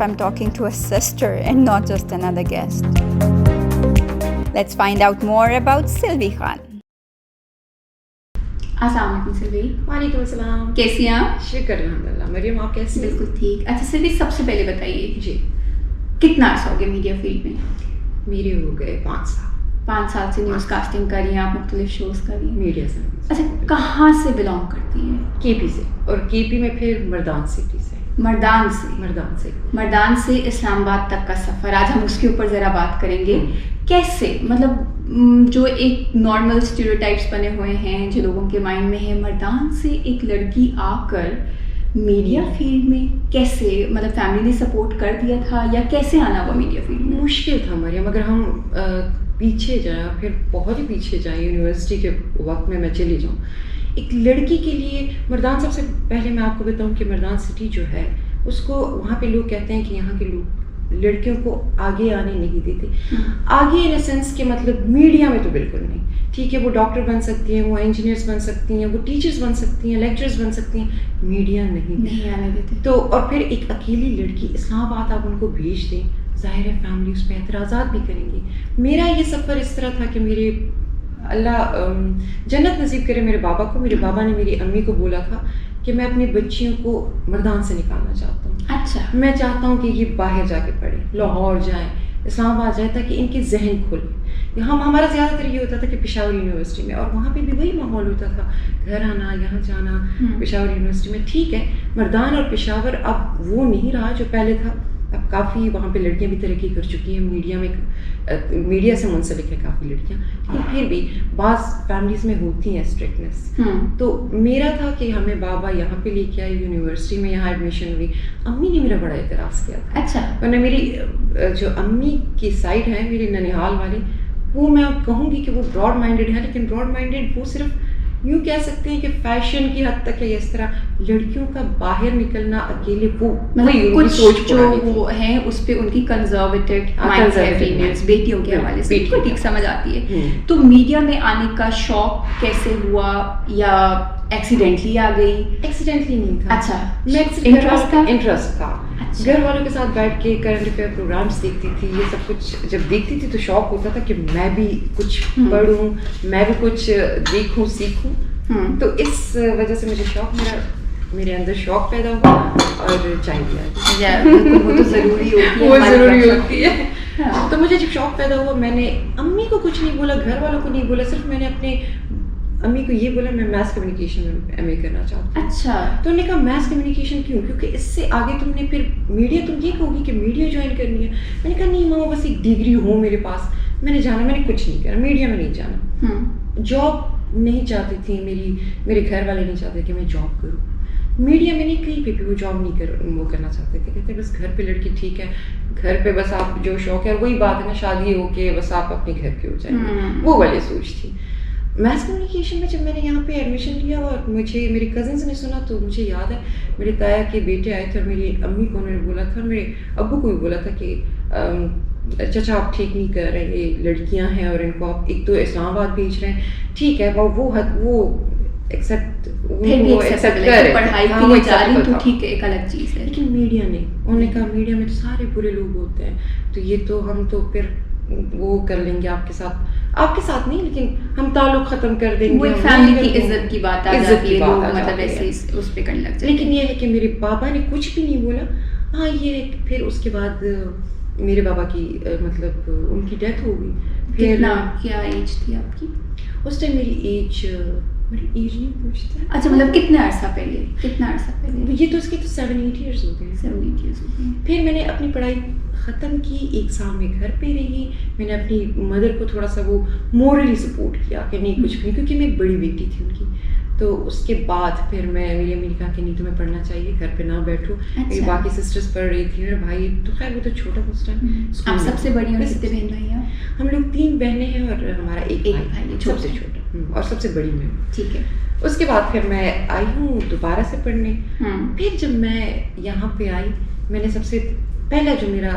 I'm talking to a sister and not just another guest. Let's find out more about Sylvie Khan. अस्सलाम वालेकुम सिल्वी। वालेकुम अस्सलाम। कैसी हैं आप? शुक्र अल्हम्दुलिल्लाह। मरियम आप कैसी हैं? बिल्कुल ठीक। अच्छा सिल्वी, सबसे पहले बताइए जी, कितना अर्सा हो गया मीडिया फील्ड में? मेरे हो गए 5 साल 5 साल से न्यूज़ कास्टिंग कर रही हैं आप, मुख्तलिफ शोज़ कर रही हैं। मीडिया से। अच्छा, कहाँ से बिलोंग करती हैं? केपी से, और केपी में फिर मर्दान सिटी से। मर्दान से। मर्दान से इस्लामाबाद तक का सफ़र, आज हम उसके ऊपर ज़रा बात करेंगे। कैसे, मतलब जो एक नॉर्मल स्टीरियोटाइप्स बने हुए हैं जो लोगों के माइंड में है, मर्दान से एक लड़की आकर मीडिया फील्ड में कैसे, मतलब फैमिली ने सपोर्ट कर दिया था या कैसे आना हुआ मीडिया फील्ड में? मुश्किल था मरियम, अगर हम पीछे जाएँ, फिर बहुत ही पीछे जाएँ, यूनिवर्सिटी के वक्त में मैं चली जाऊँ, एक लड़की के लिए मर्दान, सबसे पहले मैं आपको बताऊँ कि मर्दान सिटी जो है उसको, वहाँ पे लोग कहते हैं कि यहाँ के लोग लड़कियों को आगे आने नहीं देते। आगे इन सेंस के मतलब मीडिया में तो बिल्कुल नहीं। ठीक है, वो डॉक्टर बन सकती हैं, वो इंजीनियर्स बन सकती हैं, वो टीचर्स बन सकती हैं, लेक्चरर्स बन सकती हैं, मीडिया नहीं आने देते। तो और फिर एक अकेली लड़की इस्लामाबाद आप उनको भेज दें, ज़ाहिर है फैमिली उस पर एतराज़ात भी करेंगी। मेरा ये सफ़र इस तरह था कि मेरे अल्लाह जन्नत नसीब करे मेरे बाबा को, मेरे बाबा ने मेरी अम्मी को बोला था कि मैं अपनी बच्चियों को मर्दान से निकालना चाहता हूँ। अच्छा। मैं चाहता हूँ कि ये बाहर जाके पढ़ें, लाहौर जाएँ, इस्लामाबाद जाए, ताकि इनके जहन खुले। हमारा ज़्यादातर ये होता था कि पेशावर यूनिवर्सिटी में, और वहाँ पे भी वही माहौल होता था, घर आना, यहाँ जाना, पेशावर यूनिवर्सिटी में। ठीक है, मर्दान और पेशावर अब वो नहीं रहा जो पहले था। अब काफ़ी वहाँ पे लड़कियाँ भी तरक्की कर चुकी हैं, मीडिया में, मीडिया से मुंसलिक है काफ़ी लड़कियाँ, लेकिन फिर भी बाज़ फैमिलीज़ में होती हैं स्ट्रिक्टनेस। तो मेरा था कि हमें बाबा यहाँ पे लेके आए, यूनिवर्सिटी में यहाँ एडमिशन हुई। अम्मी ने मेरा बड़ा एतराज़ किया था। अच्छा। वरना मेरी जो अम्मी की साइड है, मेरे ननिहाल वाले, वो मैं अब कहूँगी कि वो ब्रॉड माइंडेड है, लेकिन ब्रॉड माइंडेड वो सिर्फ यूँ कह सकते हैं कि फैशन की हद तक है। इस तरह लड़कियों का बाहर निकलना अकेले, वो मतलब कुछ सोच जो वो है उस पे उनकी कंजर्वेटिव माइंड है फीमेल्स, बेटियों के हवाले से, बिल्कुल ठीक समझ आती है। तो मीडिया में आने का शौक कैसे हुआ, या एक्सीडेंटली आ गई? एक्सीडेंटली नहीं था। अच्छा, मैं इंटरेस्ट था। घर वालों के साथ बैठ के करंट अफेयर प्रोग्राम्स देखती थी, ये सब कुछ जब देखती थी तो शौक होता था कि मैं भी कुछ पढ़ूं, मैं भी कुछ देखूं, सीखूं। तो इस वजह से मुझे शौक, मेरे अंदर शौक पैदा हुआ और चाहिए वो तो ज़रूरी होती है, वो ज़रूरी होती है। तो मुझे जब शौक पैदा हुआ, मैंने अम्मी को कुछ नहीं बोला, घर वालों को नहीं बोला, सिर्फ मैंने अपने अम्मी को ये बोला मैं मैथ्स कम्युनिकेशन में MA करना चाहती हूँ। अच्छा। तो उन्होंने कहा मैथ्स कम्युनिकेशन क्यों? क्योंकि इससे आगे तुमने फिर मीडिया, तुम ये कहोगी कि मीडिया ज्वाइन करनी है। मैंने कहा नहीं मामा, बस एक डिग्री हो मेरे पास, मैंने जाना, मैंने कुछ नहीं करा, मीडिया में नहीं जाना। जॉब नहीं चाहती थी, मेरे घर वाले नहीं चाहते कि मैं जॉब करूँ। मीडिया में नहीं, कहीं पे भी वो जॉब नहीं वो करना चाहते थे। कहते बस घर पे लड़की ठीक है, घर पे बस आप जो शौक है, और वही बात है ना, शादी हो के बस आप अपने घर के हो जाएंगे, वो वाली सोच थी। मैथ्स कम्युनिकेशन में जब मैंने यहाँ पे एडमिशन लिया और मुझे मेरे कज़न्स ने सुना, तो मुझे याद है मेरे ताया के बेटे आए थे और मेरी अम्मी को उन्होंने बोला था, और मेरे अब्बू को भी बोला था कि चाचा आप ठीक नहीं कर रहे, ये लड़कियाँ हैं और इनको आप एक तो इस्लामाबाद भेज रहे हैं, ठीक है, वो एक्सेप्ट कर पढ़ाई के लिए जा रही, तो ठीक है, एक अलग चीज़ है। लेकिन मीडिया नहीं, उन्होंने कहा मीडिया में तो सारे बुरे लोग होते हैं, तो ये तो हम तो फिर वो कर लेंगे आपके साथ नहीं, लेकिन हम ताल्लुक ख़त्म कर देंगे। वो फैमिली की इज्जत की बात आ जाती है, लोग मतलब ऐसे उस पे करने लग जाते हैं। लेकिन ये है कि मेरे पापा ने कुछ भी नहीं बोला। हाँ, ये है कि फिर उसके बाद मेरे बाबा की मतलब उनकी डेथ हो गई। फिर क्या एज थी आपकी उस टाइम? मेरी एज नहीं पूछता। अच्छा, मतलब कितना अर्सा पहले? ये तो उसके तो 7-8 ईयर्स हो गए। 7-8 ईयर्स हो गए। फिर मैंने अपनी पढ़ाई ख़त्म की, 1 साल में घर पे रही। मैंने अपनी मदर को थोड़ा सा वो मोरली सपोर्ट किया कि नहीं कुछ भी, क्योंकि मैं बड़ी बेटी थी उनकी। तो उसके बाद फिर मेरी अम्मी ने कहा कि नहीं तुम्हें पढ़ना चाहिए, घर पे ना बैठो। मेरी बाकी सिस्टर्स पढ़ रही थी, मेरा भाई तो खैर वो तो छोटा था उस टाइम। आप सबसे बड़ी और कितने बहन भाई हैं? हम लोग 3 बहनें हैं और हमारा एक भाई, सबसे छोटा और सबसे बड़ी मैं। ठीक है। उसके बाद फिर मैं आई हूँ दोबारा से पढ़ने। फिर जब मैं यहाँ पे आई, मैंने सबसे पहला जो मेरा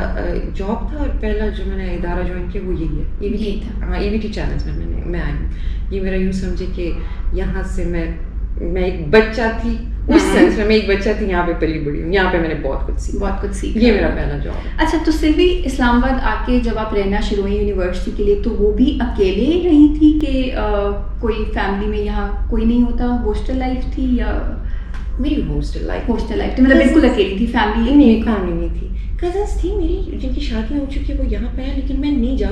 जॉब था और पहला जो मैंने इदारा ज्वाइन किया वो यही है, यही था। हाँ, EVT चैनल्स में मैं आई हूँ। ये मेरा यूँ समझे कि यहाँ से मैं एक बच्चा थी اس سینس میں ایک بچہ تھی, یہاں پہ پلی بڑی ہوں, یہاں پہ میں نے بہت کچھ سیکھا. یہ میرا پہلا جاب ہے. اچھا, تو سلوی اسلام آباد آ کے جب آپ رہنا شروع ہوئی یونیورسٹی کے لیے, تو وہ بھی اکیلے رہی تھی کہ کوئی فیملی میں یہاں کوئی نہیں ہوتا, ہاسٹل لائف تھی یا؟ میری ہاسٹل لائف تھی, مطلب بالکل اکیلی تھی, فیملی نہیں تھی. کزنس تھی میری جن کی شادیاں ہو چکی ہے, وہ یہاں پہ ہیں, لیکن میں نہیں جا,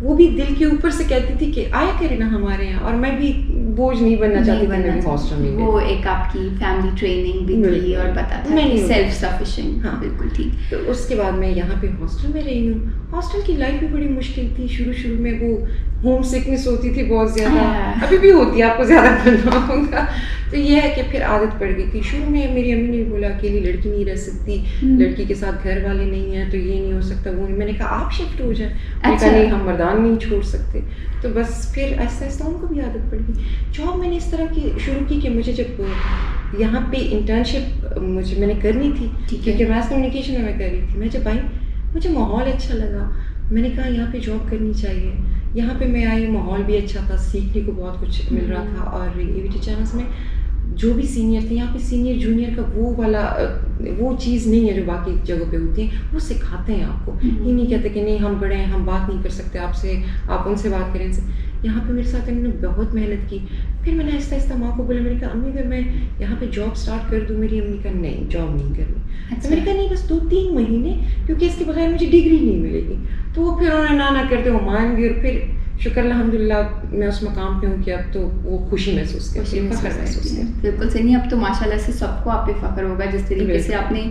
وہ بھی دل کے اوپر سے کہتی تھی کہ آیا کرے نا ہمارے یہاں, اور میں بھی بوجھ نہیں بننا چاہتی تھی. میں بھی ہاسٹل میں, وہ ایک آپ کی فیملی ٹریننگ بھی تھی اور پتہ تھا کہ سیلف سفیشینٹ. ہاں بالکل ٹھیک. تو اس کے بعد میں یہاں پہ ہاسٹل میں رہی ہوں. ہاسٹل کی لائف بھی بڑی مشکل تھی. شروع میں وہ ہوم سکنس ہوتی تھی بہت زیادہ, ابھی بھی ہوتی ہے, آپ کو زیادہ بننا ہوگا. تو یہ ہے کہ پھر عادت پڑ گئی تھی. شروع میں میری امی نے بولا اکیلی لڑکی نہیں رہ سکتی, لڑکی کے ساتھ گھر والے نہیں ہیں, تو یہ نہیں ہو سکتا, وہ نہیں. میں نے کہا آپ شفٹ ہو جائیں. میں نے کہا نہیں, ہم مردان نہیں چھوڑ سکتے. تو بس پھر آہستہ آہستہ ان کو بھی عادت پڑ گئی. جاب میں نے اس طرح کی شروع کی کہ مجھے جب یہاں پہ انٹرنشپ میں نے کرنی تھی, کیونکہ میس کمیونیکیشن میں کر رہی تھی. میں جب آئی مجھے ماحول اچھا لگا, میں نے کہا یہاں پہ جاب کرنی چاہیے. یہاں پہ میں آئی, ماحول بھی اچھا تھا, سیکھنے کو بہت کچھ مل رہا تھا. اور اے وی ٹی چینلس میں جو بھی سینئر تھے, یہاں پہ سینئر جونیئر کا وہ چیز نہیں ہے جو باقی جگہوں پہ ہوتی ہیں. وہ سکھاتے ہیں آپ کو, یہ نہیں کہتے کہ نہیں ہم بڑے ہیں, ہم بات نہیں کر سکتے آپ سے, آپ ان سے بات کریں. یہاں پہ میرے ساتھ انہوں نے بہت محنت کی. پھر میں نے آہستہ آہستہ ماں کو بولا, میں نے کہا امی اگر میں یہاں پہ جاب اسٹارٹ کر دوں. میری امی کا نہیں, جاب نہیں کرنی. تو میں نے کہا نہیں, بس 2-3 مہینے, کیونکہ اس کے بغیر مجھے ڈگری نہیں ملے گی. تو وہ پھر انہوں نے نہ کرتے وہ مان گئی. اور پھر شکر الحمدللہ میں اس مقام پہ ہوں کہ اب تو وہ خوشی محسوس کرتی ہے, فخر محسوس کرتی ہے. بالکل صحیح. نہیں, اب تو ماشاء اللہ سے سب کو آپ پہ فخر ہوگا جس طریقے سے آپ نے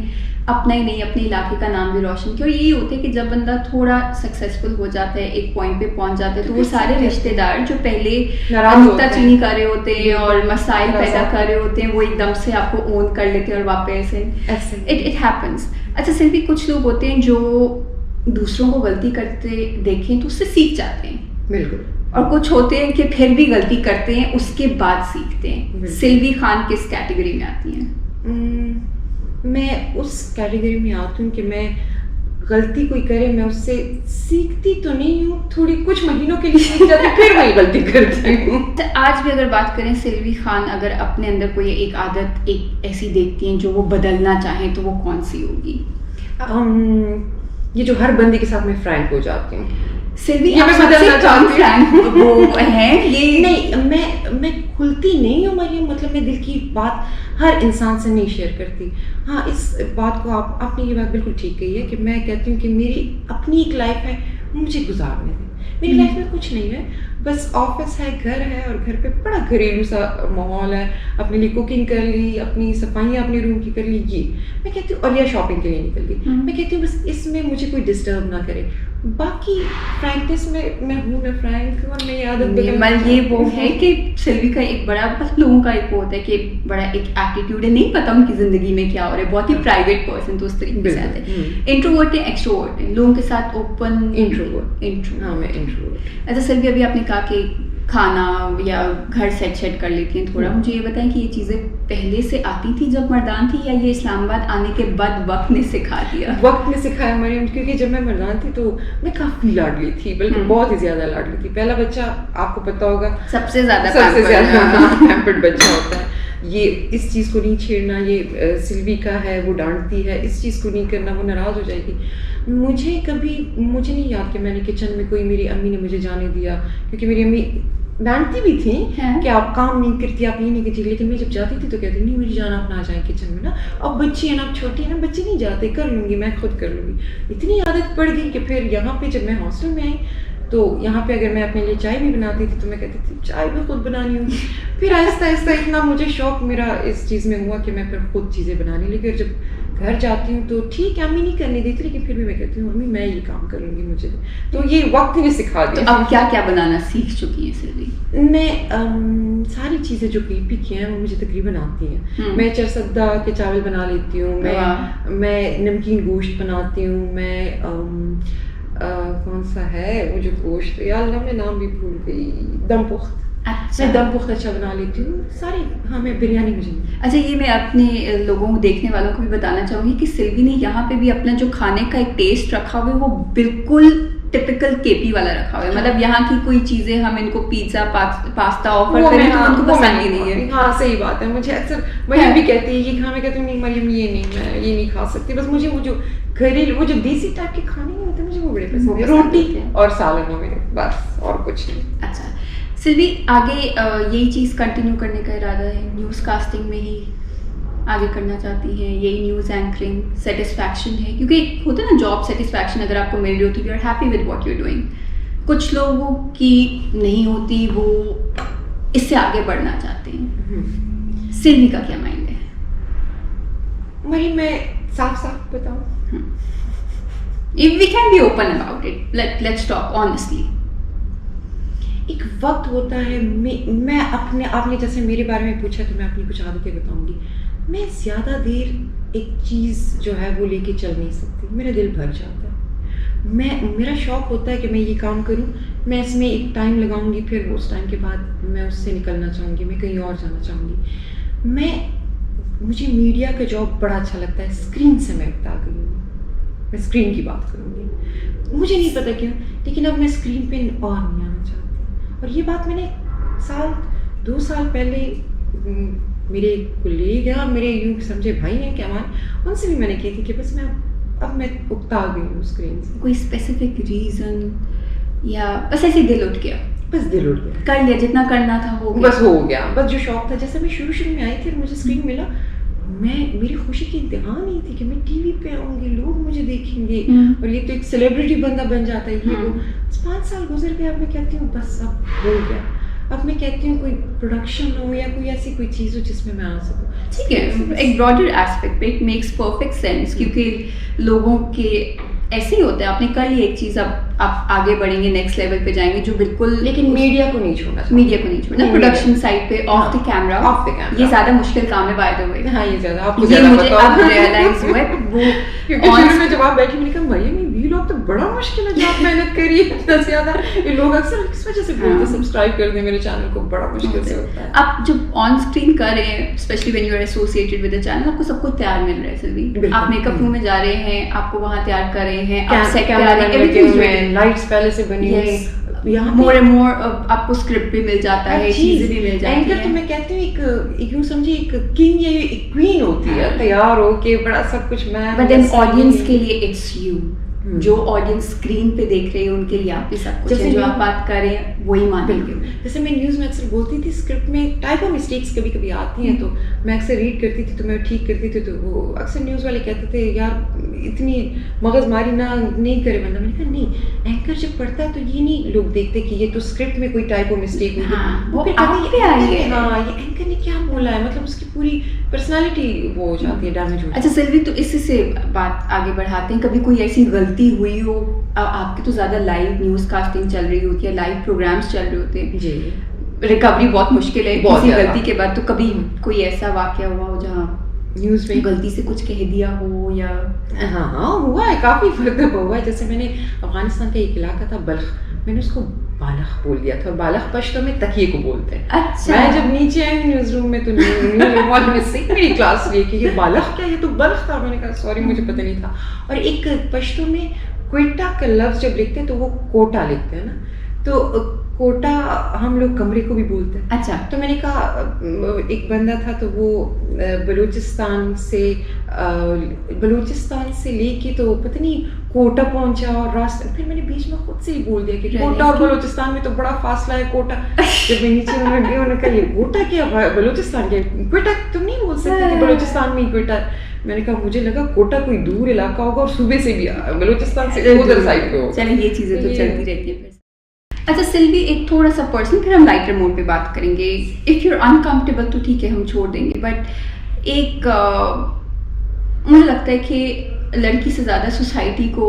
اپنا ہی نہیں اپنے علاقے کا نام بھی روشن کیا. اور یہی ہوتا ہے کہ جب بندہ تھوڑا سکسیزفل ہو جاتا ہے, ایک پوائنٹ پہ پہنچ جاتا ہے, تو وہ سارے رشتے دار جو پہلے نکتہ چینی کر رہے ہوتے ہیں اور مسائل پیدا کر رہے ہوتے ہیں, وہ ایک دم سے آپ کو اون کر لیتے ہیں اور واپس اٹ ہیپنس. اچھا سلوی, کچھ لوگ ہوتے ہیں جو دوسروں کو غلطی کرتے دیکھیں تو اس سے سیکھ جاتے ہیں, بالکل, اور کچھ ہوتے ہیں کہ پھر بھی غلطی کرتے ہیں, اس کے بعد سیکھتے ہیں. سلوی خان کس کیٹیگری میں آتی ہیں؟ میں اس کیٹیگری میں آتی ہوں کہ میں غلطی کوئی کرے, میں اس سے سیکھتی تو نہیں ہوں, تھوڑی کچھ مہینوں کے لیے سیکھ جاتی, پھر وہی غلطی کرتی ہوں. آج بھی اگر بات کریں سلوی خان, اگر اپنے اندر کوئی ایک عادت ایک ایسی دیکھتی ہیں جو وہ بدلنا چاہیں, تو وہ کون سی ہوگی؟ یہ جو ہر بندے کے ساتھ میں فرینک ہو جاتی ہوں. سلوی آپ سب سے کم فرینک وہ ہیں, یہ نہیں, میں کھلتی نہیں ہوں مریم, مطلب میں دل کی بات ہر انسان سے نہیں شیئر کرتی. ہاں, اس بات کو آپ نے یہ بات بالکل ٹھیک کہی ہے کہ میں کہتی ہوں کہ میری اپنی ایک لائف ہے, مجھے گزارنے دیں. میری لائف میں کچھ نہیں ہے, بس آفس ہے, گھر ہے, اور گھر پہ بڑا گھریلو سا ماحول ہے. اپنے لیے کوکنگ کر لی, اپنی صفائیاں اپنے روم کی کر لی, یہ میں کہتی ہوں. اور یا شاپنگ کے لیے نکل گئی. میں کہتی ہوں بس اس میں مجھے کوئی ڈسٹرب نہ کرے. باقی فرینکنس میں ہوں, میں فرینک, اور میں عادت یہ وہ ہے کہ سلوی کا ایک بڑا, بس لوگوں کا ایک ہوتا ہے کہ بڑا ایک ایٹیٹیوڈ ہے, نہیں پتا ان کی زندگی میں کیا ہو رہا ہے, بہت ہی پرائیویٹ پرسن, تو اس طریقے سے آتے ہیں. انٹروورٹ ہے, ایکسٹروورٹ ہے, لوگوں کے ساتھ اوپن. انٹروورٹ. ہاں, میں انٹروورٹ. اچھا سلوی, ابھی آپ نے کہا کہ کھانا یا گھر سیٹ کر لیتی ہیں, تھوڑا مجھے یہ بتائیں کہ یہ چیزیں پہلے سے آتی تھی جب مردان تھی, یا یہ اسلام آباد آنے کے بعد وقت نے سکھا دیا؟ وقت نے سکھایا مریم, کیونکہ جب میں مردان تھی تو میں کافی لاڈلی تھی, بلکہ بہت ہی زیادہ لاڈلی تھی. پہلا بچہ آپ کو پتا ہوگا سب سے زیادہ پیمپرڈ بچہ ہوتا ہے. یہ اس چیز کو نہیں چھیڑنا, یہ سلوی کا ہے, وہ ڈانٹتی ہے, اس چیز کو نہیں کرنا, وہ ناراض ہو جائے گی. مجھے نہیں یاد کہ میں نے کچن میں کوئی, میری امی نے مجھے جانے دیا, کیونکہ میری امی ڈانٹتی بھی تھیں کہ آپ کام نہیں کرتی, آپ یہ نہیں کرتی. لیکن میں جب جاتی تھی تو کہتی نہیں, مجھے جانا اپنا آ جائیں کچن میں نا, اب بچی ہے نا, اب چھوٹی ہے نا, بچے نہیں جاتے, کر لوں گی, میں خود کر لوں گی. اتنی عادت پڑ گئی کہ پھر یہاں پہ جب میں ہاسٹل میں آئی تو یہاں پہ اگر میں اپنے لیے چائے بھی بناتی تھی تو میں کہتی تھی چائے بھی خود بنانی ہوگی. پھر آہستہ آہستہ اتنا مجھے شوق میرا اس چیز میں ہوا کہ میں پھر خود چیزیں بنانے لگی. اور جب گھر جاتی ہوں تو ٹھیک ہے, امی نہیں کرنے دیتی, لیکن پھر بھی میں کہتی ہوں امی میں یہ کام کروں گی, مجھے تو یہ وقت نے سکھا دیا. اب کیا کیا بنانا سیکھ چکی ہیں سلوی؟ میں ساری چیزیں جو پی کی ہیں وہ مجھے تقریباً آتی ہیں. میں چرسدہ کے چاول بنا لیتی ہوں, میں نمکین گوشت بناتی ہوں, میں کون سا ہے وہ جو گوشت, یا اللہ میں نام بھی بھول گئی, دم پخت. میں دم پخت اچھا بنا لیتی ہوں ساری. ہاں, میں بریانی مجھے. اچھا, یہ میں اپنے لوگوں دیکھنے والوں کو بھی بتانا چاہوں گی کہ سلوی نے یہاں پہ بھی اپنا جو کھانے کا ایک ٹیسٹ رکھا ہوا ہے, وہ بالکل टिपिकल केपी वाला रखा हुआ है, मतलब यहाँ की कोई चीजें हम इनको पिज्जा पास्ता ऑफर करें तो उनको पसंद ही नहीं है. हाँ सही बात है. मुझे अक्सर मरियम भी कहती है ये खा, मैं कहती हूँ नहीं मरियम ये नहीं, मैं ये नहीं खा सकती. बस मुझे वो जो घरेलू वो जो देसी टाइप के खाने नहीं होते मुझे वो बड़े पसंद है. रोटी और सालन हो मेरे, बस और कुछ नहीं. अच्छा सिल्वी, आगे यही चीज़ कंटिन्यू करने का इरादा है, न्यूज़ कास्टिंग में ही आगे करना चाहती हैं, यही न्यूज़ एंकरिंग सेटिस्फैक्शन है? क्योंकि होता है ना जॉब सेटिस्फैक्शन, अगर आपको मिल रही हो तो you are happy with what you are doing. कुछ लोगों की नहीं होती, वो इससे आगे बढ़ना चाहते हैं. सिल्वी का क्या माइंड है? मरियम मैं साफ साफ बताऊँ, If we can be open about it, let's talk honestly. एक वक्त होता है, मैं अपने, आपने जैसे मेरे बारे में पूछा तो मैं अपनी कुछ आदतें बताऊंगी. मैं ज़्यादा देर एक चीज़ जो है वो लेके चल नहीं सकती, मेरा दिल भर जाता है. मेरा शौक़ होता है कि मैं ये काम करूं, मैं इसमें एक टाइम लगाऊंगी, फिर उस टाइम के बाद मैं उससे निकलना चाहूँगी, मैं कहीं और जाना चाहूँगी. मुझे मीडिया का जॉब बड़ा अच्छा लगता है. स्क्रीन से मैं इकता गई हूँ, मैं स्क्रीन की बात करूँगी. मुझे नहीं पता क्यों, लेकिन अब मैं स्क्रीन पे और नहीं आना चाहती. और ये बात मैंने 2 साल पहले मेरे कोलीग हैं और मेरे यूँ समझे भाई हैं कैमान, उनसे भी मैंने की थी कि बस अब मैं उकता गई हूँ स्क्रीन से. कोई स्पेसिफिक रीज़न या बस ऐसे दिल उठ गया? बस दिल उठ गया, कर लिया जितना करना था, हो गया, बस हो गया. बस जो शौक़ था, जैसे मैं शुरू में आई थी और मुझे स्क्रीन मिला, मेरी खुशी की इंतहा नहीं थी कि मैं टीवी पे आऊँगी, लोग मुझे देखेंगे और ये तो एक सेलिब्रिटी बंदा बन जाता है. ये वो 5 साल गुजर गए. अब मैं कहती हूँ बस अब हो गया. अब मैं कहती हूँ कोई प्रोडक्शन हो या कोई ऐसी कोई चीज़ हो जिसमें मैं आ सकूँ. ठीक है, एक ब्रॉडर एस्पेक्ट पे इट मेक्स परफेक्ट सेंस, क्योंकि लोगों के ऐसे ही होता है, आपने कर ली एक चीज़, अब आप आगे बढ़ेंगे, नेक्स्ट लेवल पे जाएंगे, जो बिल्कुल. लेकिन मीडिया को नहीं छोड़ना, मीडिया को नहीं छोड़ना, प्रोडक्शन साइड पे ऑफ द कैमरा, ये ज़्यादा मुश्किल काम है बाय द वे. हाँ ये ज़्यादा, आपको ये मुझे अब रियलाइज हुआ है वो. क्योंकि शुरू में जब आप बैठी, मैंने कहा भैया नहीं वीलॉग तो बड़ा मुश्किल है, जो आप मेहनत करिए इतना ज़्यादा. ये लोग अक्सर इस वजह से बोलते हैं सब्सक्राइब कर दें मेरे चैनल को, बड़ा मुश्किल से होता है. आप जब ऑन स्क्रीन कर रहे हैं, specially when you are associated with the channel, आपको सब कुछ तैयार मिल रहा है. सिल्वी, आप मेकअप रूम में जा रहे हैं, आपको वहाँ तैयार कर रहे हैं, आप सेट पे आ रहे हैं, एवरीथिंग इज रेडी, लाइट्स पहले से बनी हुई. यहाँ मोर एंड मोर आपको स्क्रिप्ट भी मिल जाता है, चीजें भी मिल जाती हैं. एंकर तो मैं कहती हूँ एक यूँ समझिए एक किंग या एक क्वीन होती है, तैयार हो के बड़ा सब कुछ. मैं बट देन ऑडियंस के लिए इट्स यू, जो ऑडियंस स्क्रीन पे देख रहे हैं उनके लिए आप भी सब कुछ है, जो आप बात कर रहे हैं वही मानेंगे. जैसे मैं न्यूज़ में अक्सर बोलती थी, स्क्रिप्ट में टाइप ऑफ मिस्टेक्स कभी कभी आती हैं, तो मैं अक्सर रीड करती थी, तो मैं ठीक करती थी, तो वो अक्सर न्यूज़ वाले कहते थे यार इतनी मगजमारी नहीं करे बंदा. मैंने कहा नहीं, एंकर जब पढ़ता है तो ये नहीं लोग देखते कि ये तो स्क्रिप्ट में कोई टाइप ऑफ मिस्टेक हुई है, वो फिर कहते हैं हाँ ये एंकर ने क्या बोला है, मतलब उसकी पूरी पर्सनालिटी वो हो जाती है, डैमेज हो जाती है. अच्छा सिल्वी, तो इससे बात आगे बढ़ाते हैं, कभी कोई ऐसी गलती हुई हो, आपकी तो ज़्यादा लाइव न्यूज़ कास्टिंग चल रही होती है, लाइव प्रोग्राम्स चल रहे होते हैं जी, रिकवरी बहुत मुश्किल है किसी गलती के बाद, तो कभी कोई ऐसा वाकया हुआ हो जहाँ न्यूज़ में गलती से कुछ कह दिया हो? या हाँ हुआ है, काफ़ी फर्क हुआ है. जैसे मैंने अफगानिस्तान का एक इलाका था बल्ख, मैंने उसको बालख बोल दिया था, और बालख पश्तो में तकिए को बोलते हैं. अच्छा. मैं जब नीचे आई न्यूज़ रूम में तो न्यूज़ रूम वाले ने से मेरी क्लास ली कि ये बालख क्या, ये तो बल्ख था. मैंने कहा सॉरी मुझे पता नहीं था. और एक पश्तो में क्वेटा का लफ्ज़ जब लिखते हैं तो वो कोटा लिखते हैं ना, तो कोटा हम लोग कमरे को भी बोलते हैं. अच्छा. तो मैंने कहा एक बंदा था तो वो बलूचिस्तान से लेके तो पता नहीं कोटा पहुंचा, और रास्ते फिर मैंने बीच में खुद से ही बोल दिया कि कोटा और बलूचिस्तान में तो बड़ा फासला है. कोटा जब मैं नीचे उन्होंने कहा ये कोटा क्या, बलूचिस्तान क्या, क्वेटा तुम नहीं बोल सकते कि बलूचिस्तान में ही क्वेटा. मैंने कहा मुझे लगा कोटा कोई दूर इलाका होगा और सूबे से भी बलूचिस्तान से उधर साइड पे हो. चलिए ये चीज़ें तो चलती रहती है. अच्छा सिल्वी, एक थोड़ा सा पर्सनल, फिर हम लाइटर मोड पे बात करेंगे. इफ़ यू आर अनकम्फर्टेबल तो ठीक है, हम छोड़ देंगे. बट एक मुझे लगता है कि लड़की से ज़्यादा सोसाइटी को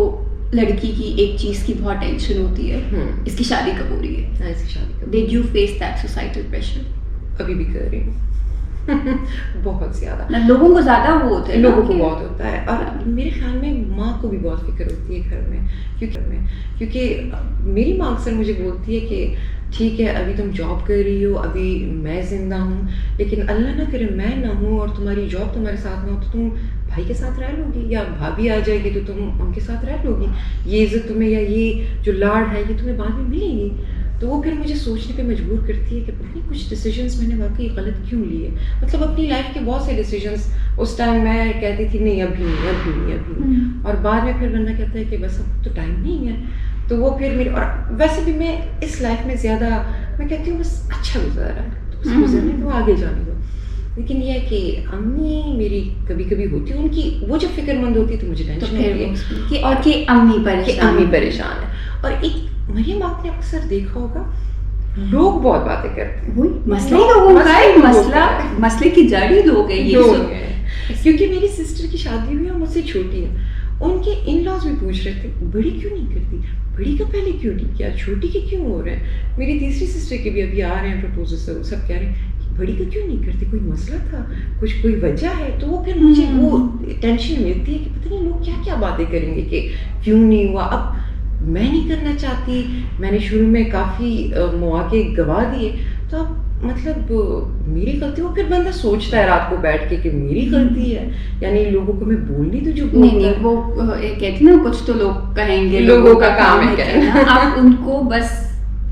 लड़की की एक चीज़ की बहुत टेंशन होती है, इसकी शादी कब हो रही है. इसकी शादी did you face that societal pressure? अभी भी कर रही हूँ. बहुत ज़्यादा लोगों को ज़्यादा वो होता है, लोगों को बहुत होता है. और मेरे ख्याल में माँ को भी बहुत फिक्र होती है घर में, क्योंकि मेरी माँ अक्सर मुझे बोलती है कि ठीक है अभी तुम जॉब कर रही हो, अभी मैं ज़िंदा हूँ, लेकिन अल्लाह ना करे मैं ना हूँ और तुम्हारी जॉब तुम्हारे साथ ना हो तो तुम بھائی کے ساتھ رہ لو گی یا بھابھی آ جائے گی تو تم ان کے ساتھ رہ لو گی, یہ عزت تمہیں یا یہ جو لاڑ ہے یہ تمہیں بعد میں ملے گی. تو وہ پھر مجھے سوچنے پہ مجبور کرتی ہے کہ پتہ نہیں کچھ ڈیسیجنس میں نے واقعی غلط کیوں لیے. مطلب اپنی لائف کے بہت سے ڈیسیجنس اس ٹائم میں کہتی تھی نہیں ابھی نہیں, اور بعد میں پھر بندہ کہتا ہے کہ بس اب تو ٹائم نہیں ہے. تو وہ پھر میرے, اور ویسے بھی میں اس لائف میں زیادہ میں کہتی ہوں بس اچھا گزارا ہے, گزرنے تو آگے جانے دو. لیکن یہ ہے کہ امی میری کبھی کبھی ہوتی ہے, ان کی وہ جب فکر مند ہوتی ہے تو مجھے ٹینشن ہوتی ہے, اور کہ امی پریشان ہے. اور ایک مریم آپ نے اکثر دیکھا ہوگا لوگ بہت باتیں کرتے ہیں, مسئلے کی جڑ ہی لوگ ہیں. کیونکہ میری سسٹر کی شادی ہوئی ہے, مجھ سے چھوٹی ہے, ان کے ان لاز بھی پوچھ رہے تھے بڑی کیوں نہیں کرتی, بڑی کا پہلے کیوں نہیں کیا, چھوٹی کے کیوں ہو رہے ہیں. میری تیسری سسٹر کے بھی ابھی آ رہے ہیں پرپوزل, سب کہہ رہے ہیں بڑی کا کیوں نہیں کرتی, کوئی مسئلہ تھا, کوئی وجہ ہے. تو وہ پھر مجھے وہ ٹینشن ملتی ہے کہ پتہ نہیں لوگ کیا کیا باتیں کریں گے کہ کیوں نہیں ہوا. اب میں نہیں کرنا چاہتی, میں نے شروع میں کافی مواقع گوا دیے, تو اب مطلب میری غلطی. وہ پھر بندہ سوچتا ہے رات کو بیٹھ کے کہ میری غلطی ہے, یعنی لوگوں کو میں بولنی تو جو نہیں, وہ کہتے نا کچھ تو لوگ کہیں گے, لوگوں کا کام ہے کہنا. آپ ان کو بس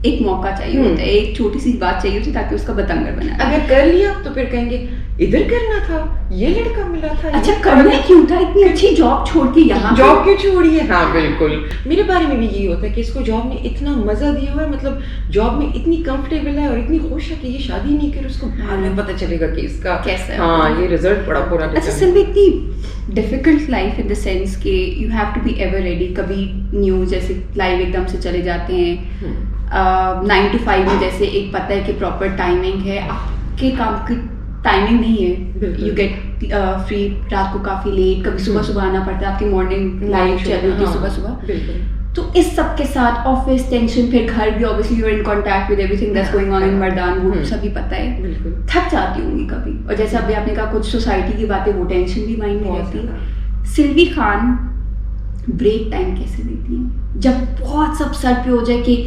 ایک موقع چاہیے ہوتا ہے, ایک چھوٹی سی بات چاہیے ہوتی ہے تاکہ اس کا بتنگڑ بنا. اگر کر لیا تو پھر کہیں گے ادھر کرنا تھا, یہ لڑکا ملا تھا, اچھا کرنا کیوں تھا, اتنی اچھی جاب چھوڑ کے یہاں جاب کیوں چھوڑی ہے. ہاں بالکل, میرے بارے میں بھی یہی ہوتا ہے کہ اس کو جاب نے اتنا مزہ دیا ہوا ہے, مطلب جاب میں اتنی کمفرٹیبل ہے اور اتنی خوش ہے کہ یہ شادی نہیں کرے, اس کو بعد میں پتہ چلے گا کہ اس کا کیسا ہے. ہاں یہ رزلٹ بڑا برا. اچھا سلوی, اتنی difficult life in the sense کہ you have to be ever ready. کبھی نیوز جیسے لائیو ایک دم سے چلے جاتے ہیں, 9 to 5 میں جیسے ایک پتہ ہے کہ پراپر ٹائمنگ ہے, آپ کے کام کی ٹائمنگ نہیں ہے, یو گیٹ فری رات کو کافی لیٹ, کبھی صبح آنا پڑتا ہے, آپ کی مارننگ لائف چل رہی ہوتی صبح. تو اس سب کے ساتھ آفس ٹینشن, پھر گھر بھی obviously you are in contact with everything that's going on in مردان, وہ سبھی پتہ ہے, تھک جاتی ہوں گی کبھی. اور جیسے ابھی آپ نے کہا کچھ سوسائٹی کی باتیں, وہ ٹینشن بھی مائنڈ میں رہتی ہے. سلوی خان بریک ٹائم کیسے دیتی ہیں جب بہت سب سر پہ ہو جائے کہ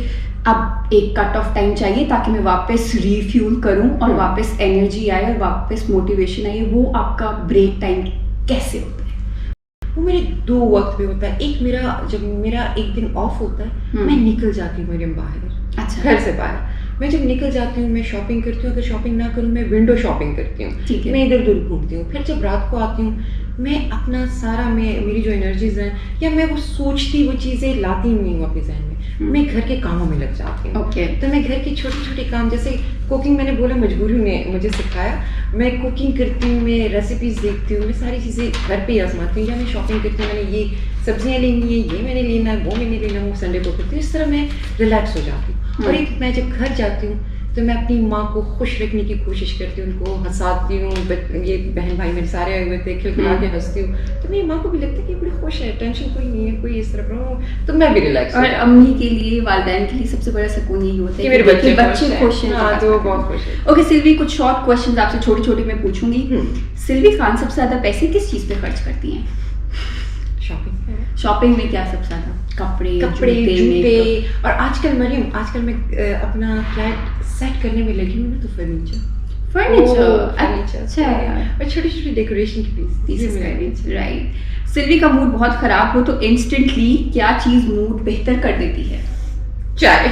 اب ایک کٹ آف ٹائم چاہیے تاکہ میں واپس ریفیول کروں اور واپس انرجی آئے اور واپس موٹیویشن آئے, وہ آپ کا بریک ٹائم کیسے ہوتا ہے؟ وہ میرے 2 وقت میں ہوتا ہے. ایک میرا جب میرا ایک دن آف ہوتا ہے, میں نکل جاتی ہوں مریم باہر, اچھا گھر سے باہر. میں جب نکل جاتی ہوں میں شاپنگ کرتی ہوں, اگر شاپنگ نہ کروں میں ونڈو شاپنگ کرتی ہوں, میں ادھر ادھر گھومتی ہوں. پھر جب رات کو آتی ہوں میں اپنا سارا میری جو انرجیز ہیں یا میں وہ سوچتی وہ چیزیں لاتی نہیں ہوں اپنے ذہن میں گھر کے کاموں میں لگ جاتی ہوں. تو میں گھر کے چھوٹے چھوٹے کام, جیسے کوکنگ میں نے بولا مجبوری نے مجھے سکھایا, میں کوکنگ کرتی ہوں, میں ریسیپیز دیکھتی ہوں, میں ساری چیزیں گھر پہ ہی آزماتی ہوں. یا میں شاپنگ کرتی ہوں, میں نے یہ سبزیاں لینی ہے, یہ میں نے لینا ہے, وہ میں نے لینا, وہ سنڈے کو کرتی ہوں. اس طرح میں ریلیکس ہو جاتی ہوں. اور ایک میں جب گھر جاتی ہوں تو میں اپنی ماں کو خوش رکھنے کی کوشش کرتی ہوں, ان کو ہنساتی ہوں. یہ بہن بھائی میرے سارے آئے ہوئے تھے, کھلکھلا کے ہنستی ہوں, تو میری ماں کو بھی لگتا ہے کہ بڑی خوش ہے, ٹینشن کوئی نہیں ہے, کوئی اس طرح, تو میں بھی ریلیکس. اور امی کے لیے, والدین کے لیے سب سے بڑا سکون یہی ہوتا ہے کہ میرے بچے خوش ہیں. ہاں تو بہت خوش ہیں. اوکے سلوی, کچھ شارٹ کوشچنز آپ سے چھوٹی چھوٹی میں پوچھوں گی. سلوی خان سب سے زیادہ پیسے کس چیز پہ خرچ کرتی ہیں؟ شاپنگ میں کیا سب سے زیادہ؟ کپڑے, جوتے. اور آج کل میں اپنا فلیٹ سیٹ کرنے میں لگی ہوں نا, تو فرنیچر اچھا, اور چھوٹی چھوٹی ڈیکوریشن کی پیسز. رائٹ. سلوی کا موڈ بہت خراب ہو تو انسٹنٹلی کیا چیز موڈ بہتر کر دیتی ہے؟ چائے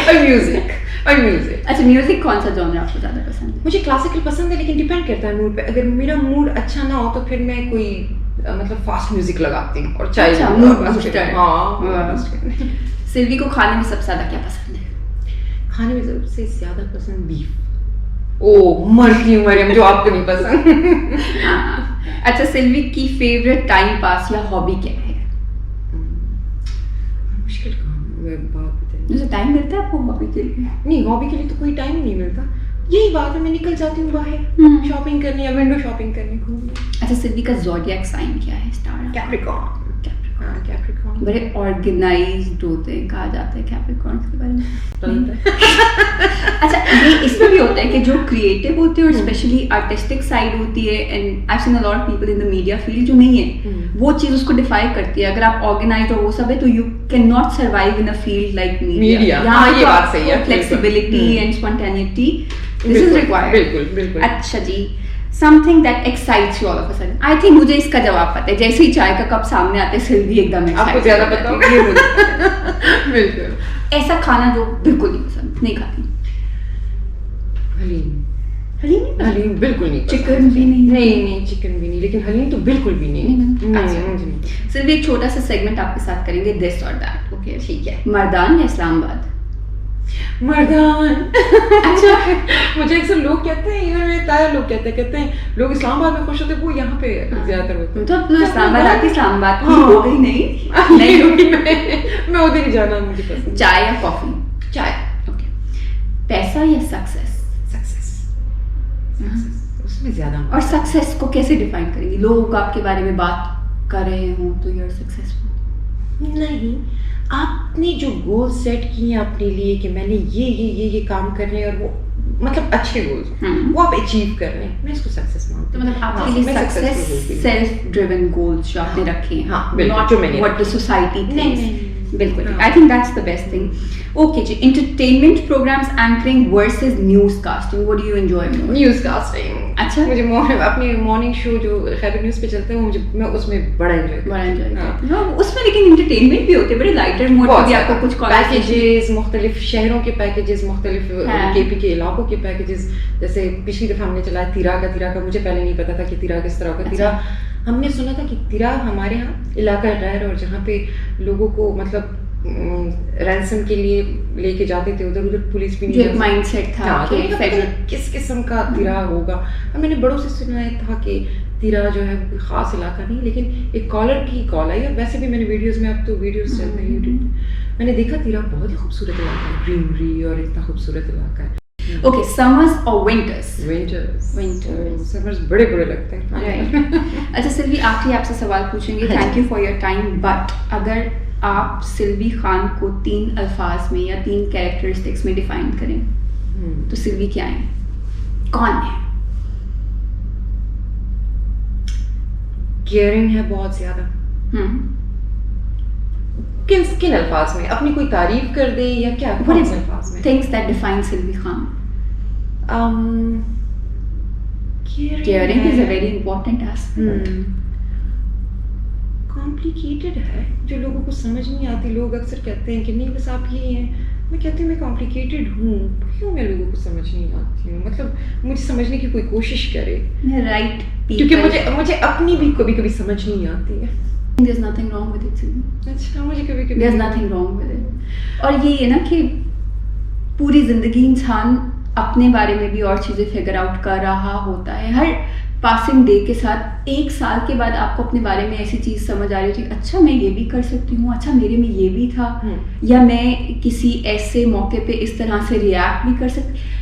اور میوزک. اچھا میوزک کون سا جانر آپ کو زیادہ پسند ہے؟ مجھے کلاسیکل پسند ہے, لیکن ڈیپینڈ کرتا ہے موڈ پہ. اگر میرا موڈ اچھا نہ ہو تو پھر میں کوئی مطلب فاسٹ میوزک لگاتی ہوں اور چائے. سلوی کو کھانے میں سب سے زیادہ کیا پسند ہے؟ کھانے میں سب سے زیادہ پسند بیف. مرتی ہوں مریم, جو آپ کو نہیں پسند. اچھا سلوی کی فیوریٹ ٹائم پاس یا ہابی کیا ہے؟ مشکل کام ہے, مجھے ٹائم ملتا ہے آپ کو ہابی کے لیے؟ نہیں, ہابی کے لیے تو کوئی ٹائم ہی نہیں ملتا. یہی بات ہے, میں نکل جاتی ہوں باہر شاپنگ کرنے یا ونڈو شاپنگ کرنے, گھومنے. اچھا سلوی کا زوڈیاک سائن کیا ہے؟ اسٹار. کیپریکارن. بڑے آرگنائزڈ ہوتے ہیں, کہا جاتا ہے کیپریکارنس کے بارے میں. اچھا یہ اس میں بھی ہوتا ہے کہ جو کریٹو ہوتے ہیں اور اسپیشلی آرٹسٹک سائڈ ہوتی ہے, and I seen a lot of people in the media field جو نہیں ہے, وہ چیز اس کو ڈیفائی کرتی ہے. اگر آپ آرگنائزڈ اور وہ سب ہے تو you can not survive in a field like media. یہ بات صحیح ہے. Flexibility and spontaneity this is required. بالکل. اچھا جی something that excites you all of a sudden. I think मुझे इसका जवाब पता है, जैसे ही चाय का कप सामने आते हैं सिल्वी एकदम आपको ज्यादा पता होगा ये मुझे बिल्कुल। ऐसा खाना जो बिल्कुल नहीं पसंद, नहीं खाती। हलीम बिल्कुल नहीं, चिकन भी नहीं चिकन भी नहीं, लेकिन हलीम तो बिल्कुल भी नहीं। सिर्फ एक छोटा सा सेगमेंट आपके साथ करेंगे, दिस और दैट। ओके ठीक है, मर्दान या इस्लामाबाद? मर्दान। अच्छा मुझे अक्सर लोग कहते हैं, इवन मेरे ताया लोग कहते हैं लोग इस्लामाबाद में खुश होते हैं, वो यहाँ पे ज्यादातर होते हैं। तो इस्लामाबाद आके इस्लामाबाद की हो गई? नहीं होगी, मैं उधर ही जाना मुझे पसंद। चाय या कॉफी? चाय। ओके, पैसा या सक्सेस? उसमें ज्यादा। और सक्सेस को कैसे डिफाइन करेंगे? लोग आपके बारे में बात कर रहे हो तो यू आर सक्सेसफुल? नहीं, आपने जो गोल सेट किए हैं अपने लिए कि मैंने ये काम करने हैं और वो मतलब अच्छे गोल्स वो आप अचीव कर रहे हैं, मैं इसको सक्सेस मानती हूँ। तो मतलब आपके लिए सक्सेस सेल्फ ड्रिवन गोल्स जो आपने रखे हैं, not what the society thinks. बिल्कुल, हाँ। I think that's the best thing. Okay ji, entertainment programmes anchoring versus news casting, what do you enjoy more? News casting. अच्छा, मुझे अपनी मॉर्निंग शो जो खैबर न्यूज़ पे चलता है मैं उसमें बड़ा एंजॉय करती हूँ। उसमें लेकिन एंटरटेनमेंट भी होते हैं, बड़े लाइटर मोड पे भी आपको कुछ पैकेजेस, मुख्तलिफ शहरों के पैकेजेस, मुख्तलिफ केपी के इलाकों के पैकेजेस। जैसे पिछली दफ़ा हमने चलाया तिरा का, मुझे पहले नहीं पता था कि तिरा किस तरह का। तिरा हमने सुना था कि तिरा हमारे यहाँ इलाका गैर और जहाँ पे लोगों को मतलब रैंसम के लिए लेके जाते थे, उधर पुलिस भी नहीं, माइंडसेट था कि किस किस्म का तिरा होगा। और मैंने बड़ों से सुना था कि तिरा जो है कोई ख़ास इलाका नहीं, लेकिन एक कॉलर की कॉल आई। और वैसे भी मैंने वीडियोस में, अब तो वीडियोस चलते हैं यूट्यूब, मैंने देखा तिरा बहुत ही खूबसूरत इलाका है, ग्रीनरी और इतना खूबसूरत इलाका है। ओके, समर्स और विंटर्स? विंटर्स। समर्स बड़े बुरे लगते हैं। अच्छा सिल्वी, आखिरी आपसे सवाल पूछेंगे, thank you for your time, but अगर आप सिल्वी खान को 3 अल्फाज में या 3 कैरेक्टरिस्टिक्स में डिफाइन करें तो सिल्वी क्या है, कौन है? केयरिंग है बहुत ज्यादा। किन अल्फाज में? अपनी कोई तारीफ कर दे या क्या? अल्फाज में things that define Silvi Khan. Caring is a very important aspect. Complicated है, जो लोगों को समझ नहीं आती। लोग अक्सर कहते हैं कि नहीं बस आप ये हैं, मैं कहती हूँ मैं कॉम्प्लिकेटेड हूँ। क्यों मैं लोगों को समझ नहीं आती हूँ? मतलब मुझे समझने की कोई कोशिश करे, राइट? क्योंकि मुझे अपनी भी कभी समझ नहीं आती है। There's nothing wrong with it, Silvi. अच्छा, मुझे कभी There's nothing wrong with it. और ये है ना कि पूरी जिंदगी इंसान अपने बारे में भी और चीज़ें फिगर आउट कर रहा होता है। हर पासिंग डे के साथ 1 साल के बाद आपको अपने बारे में ऐसी चीज़ समझ आ रही होती है, अच्छा मैं ये भी कर सकती हूँ, अच्छा मेरे में ये भी था, या मैं किसी ऐसे मौके पे इस तरह से रिएक्ट भी कर सकती।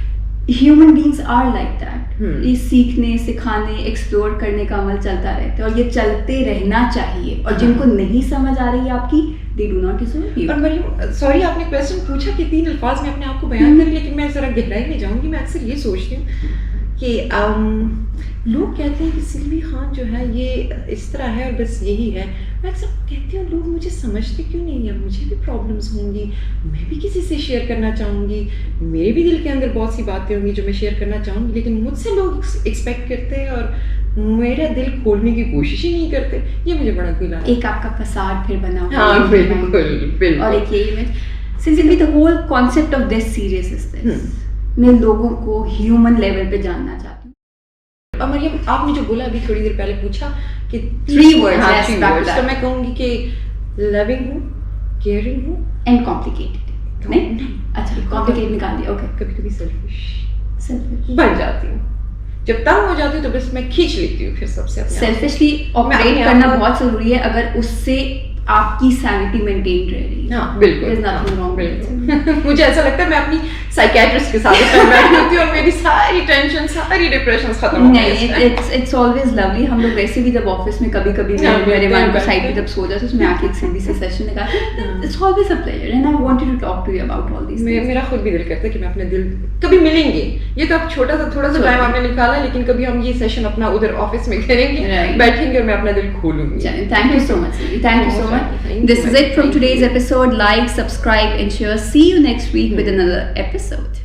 Human beings are like that. ये सीखने, सिखाने, एक्सप्लोर करने का अमल चलता रहता है और ये चलते रहना चाहिए। और जिनको नहीं समझ आ रही है आपकी, they do not deserve you. और मरियम, सॉरी आपने क्वेश्चन पूछा कि 3 अल्फाज में अपने आप को बयान करें, लेकिन मैं ज़रा गहराई में जाऊंगी। मैं अक्सर ये सोचती हूँ कि लोग कहते हैं कि सिल्वी खान जो है ये इस तरह है और बस यही है। मैं अक्सर कहती हूँ लोग मुझे समझते क्यों नहीं है? मुझे भी प्रॉब्लम्स होंगी, मैं भी किसी से शेयर करना चाहूँगी, मेरे भी दिल के अंदर बहुत सी बातें होंगी जो मैं शेयर करना चाहूँगी, लेकिन मुझसे लोग एक्सपेक्ट करते हैं और मेरा दिल खोलने की कोशिश ही नहीं करते। ये मुझे बड़ा फील आता है। एक आपका फसाद फिर बना हुआ। हाँ बिल्कुल। और एक ये image. Sylvie, the whole concept of this series is this, मैं लोगों को ह्यूमन लेवल पे जानना चाहती हूँ। और मरियम, आपने जो बोला अभी थोड़ी देर पहले पूछा कि 3 words, तो मैं कहूँगी कि लविंग हूँ, केयरिंग हूँ एंड कॉम्प्लिकेटेड। नहीं, अच्छा कॉम्प्लिकेटेड निकाल दिया। ओके, कभी सेल्फिश बन जाती हूँ। जब तंग हो जाती हूँ तो बस मैं खींच लेती हूँ फिर सबसे अपने। सेल्फिशली ऑपरेट करना बहुत जरूरी है अगर उससे आपकी सैनिटी मेंटेन रह रही है। हाँ बिल्कुल, There's nothing wrong with it. मुझे ऐसा लगता है मैं अपनी साइकियाट्रिस्ट के साथ बैठी होती हूँ और मेरी सारी टेंशन, सारी डिप्रेशंस खत्म हो गई। नहीं, इट्स ऑलवेज लवली। हम लोग वैसे भी जब ऑफिस में कभी मेरे मन को साइड पे जब सो जाते उसमें आके एक सीधी सी सेशन निकालते, it's always a pleasure and I wanted to talk to you about all this. मेरा खुद भी दिल करता है कि मैं अपने दिल कभी मिलेंगे। ये तो अब थोड़ा सा टाइम आपने निकाला, लेकिन कभी हम ये सेशन अपना उधर ऑफिस में करेंगे, बैठेंगे और मैं अपना दिल खोलूंगी। Thank you so much, thank you so much. This is it from today's episode. Like, subscribe and share. See you next week with another episode.